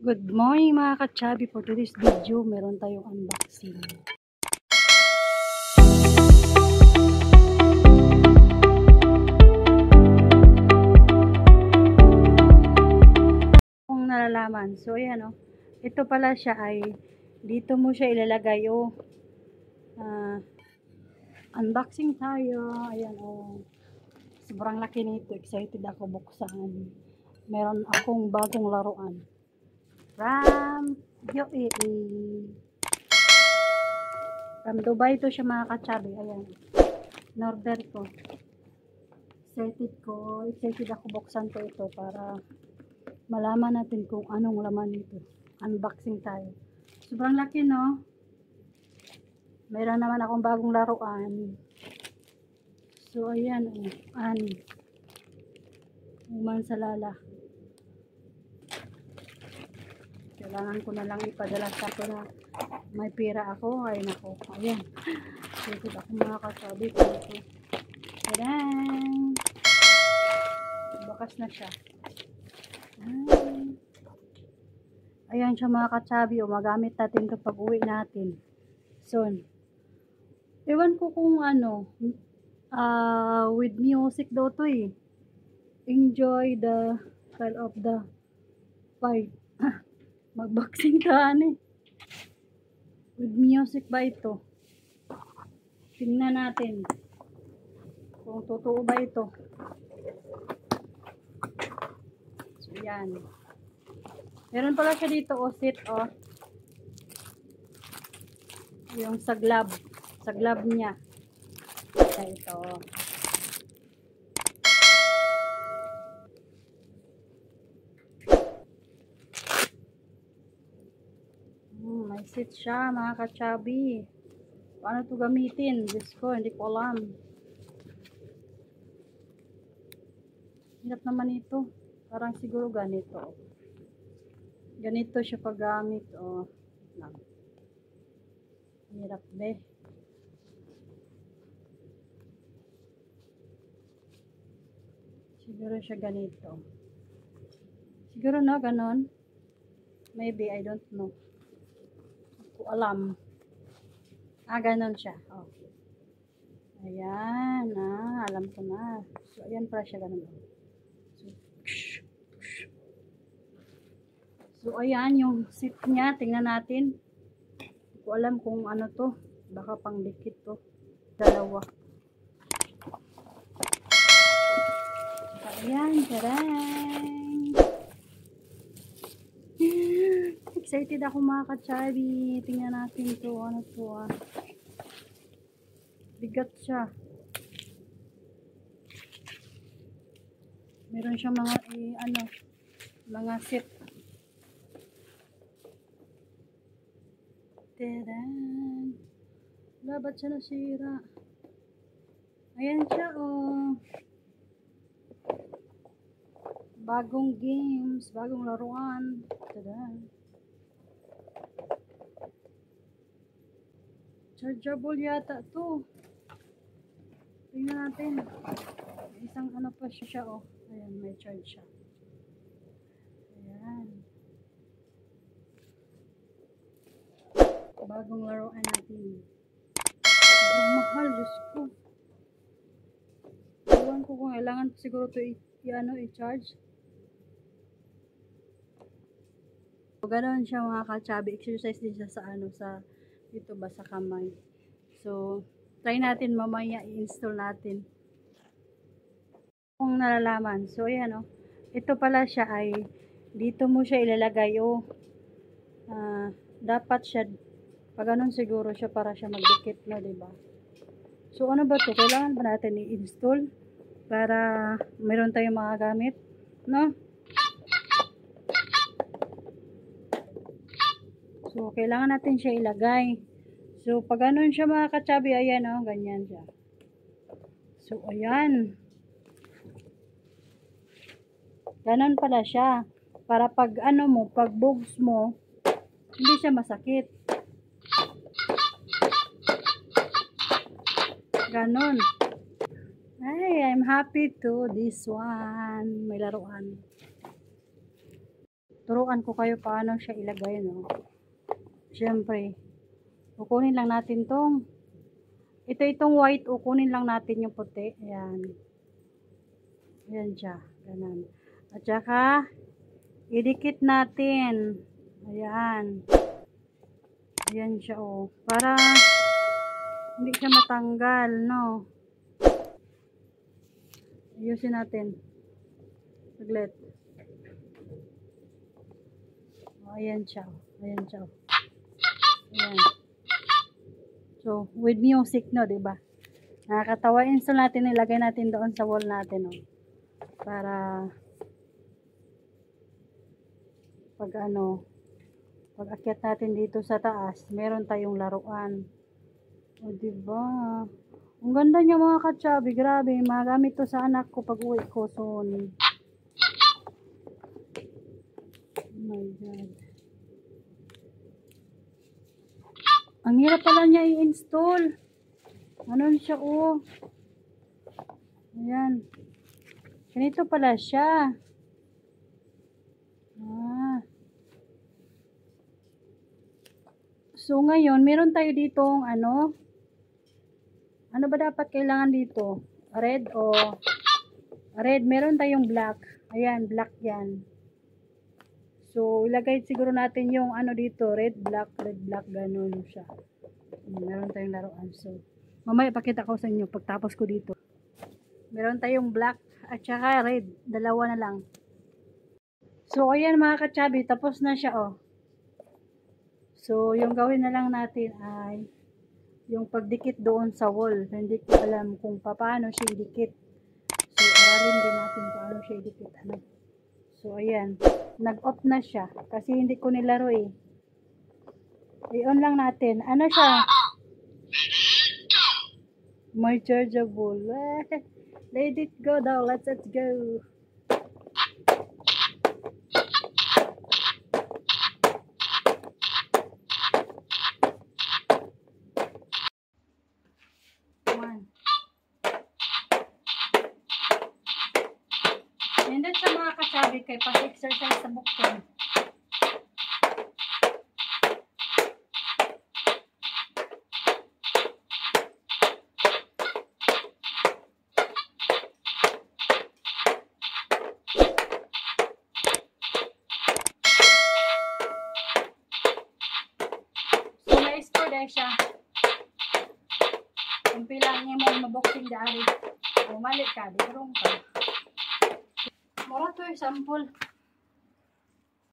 Good morning mga ka-chubby. For today's video, meron tayong unboxing. Kung nalalaman. So ayan o. Ito pala siya ay dito mo siya ilalagay o. Unboxing tayo. Ayan o. Sobrang laki nito. Excited ako buksan. Meron akong bagong laruan. From UAE. From Dubai to siya mga ka-chubby. Ayan. Norder ko. Excited ako buksan ko ito para malaman natin kung anong laman nito. Unboxing tayo. Sobrang laki, no? Meron naman akong bagong laruan. So, ayan. Uman sa lala. Kailangan ko na lang ipadala sa ako na may pera ako. Ay, nako. Ayan. Excited ako mga ka-chubby. Tadaan! Bakas na siya. Ayan siya mga ka-chubby. Magamit natin kapag uwi natin. So, ewan ko kung ano. With music daw to eh. Enjoy the style of the fight. Magboxing ka eh. With music ba ito? Tingnan natin. Kung totoo ba ito. So, yan. Meron pala siya dito, sit, yung saglab. Saglab niya. Kaya ito. May sit siya, mga ka-chubby. Paano ito gamitin? Diyos ko, hindi ko alam. Hirap naman ito. Parang siguro ganito. Ganito siya paggamit. Hirap be. Siguro siya ganito. Siguro no, ganon. Maybe, I don't know. Hindi ko alam. Ganon siya. Okay. Ayan, alam ko na. So, ayan pala siya ganon. So, ayan yung seat niya. Tingnan natin. Hindi ko alam kung ano to. Baka pang dikit to. Dalawa. Ayan, tarang! Excited ako mga ka-chubby. Tingnan natin to. Ano to Bigat siya. Meron siyang mga mga seat. Tadan! Wala, ba't siya nasira? Ayan siya, bagong games, bagong laruan. Tadan! Chargeable yata to. Tingnan natin. May isang pa siya, Ayan, may charge siya. Ayan. Bagong laruan natin. Ang mahal, Diyos ko. Ewan ko kung kailangan siguro ito i-charge. So, ganoon siya mga ka-chubby. Exercise din siya sa dito ba sa kamay. So, try natin mamaya i-install natin. Kung nalalaman. So, ayan ito pala siya ay dito mo siya ilalagay dapat siya pag ganun siguro siya para siya magdikit na, diba? So, ano ba to? Kailangan ba natin i-install para meron tayong mga gamit, no? So, kailangan natin siya ilagay. So, pag ganun siya mga ka-chubby, ayan ganyan siya. So, ayan. Ganon pala siya. Para pag pag bugs mo, hindi siya masakit. Ganon. Ay, I'm happy to this one. May laruan. turuan ko kayo paano siya ilagay, no. Siyempre, kukunin lang natin tong itong white, kukunin lang natin yung puti. Ayan. Ayan siya. Ganun. At saka, idikit natin. Ayan. Ayan siya, oh. Para hindi siya matanggal, no. Ayusin natin. Saglit. Oh, ayan siya. Ayan siya. Ayan. So, with music, no, diba? Nakakatawa. Install natin, ilagay natin doon sa wall natin, no. Para pag pag akyat natin dito sa taas, meron tayong laruan. O, diba? Ang ganda niya mga ka-chubby. Grabe, magamit to sa anak ko pag uwi ko soon. Oh my God. Ang hirap pala niya i-install. Ano siya, oh. Ayan. Ganito pala siya. So, ngayon, meron tayo ditong ano ba dapat kailangan dito? Red o red. Meron tayong black. Ayan, black yan. So, ilagay siguro natin yung dito, red, black, ganun siya. Meron tayong laruan. So, mamaya pakita ko sa inyo pagtapos ko dito. Meron tayong black at saka red. Dalawa na lang. So, ayan mga ka-chubby, tapos na siya, oh. So, yung gawin na lang natin ay yung pagdikit doon sa wall. Hindi ko alam kung paano siya idikit. So, aralin din natin paano siya idikit. So, ayan. Nag-off na siya. Kasi hindi ko nilaro eh. I-on lang natin. Ano siya? My chargeable. Let it go daw. Let's go. Hindi sa mga kasabi kay pag-exercise sa bukton. So, na-score dahil siya. Kung pilang niya mo maboxing dari. Bumalik ka, di karong ka. Mura to yung sample.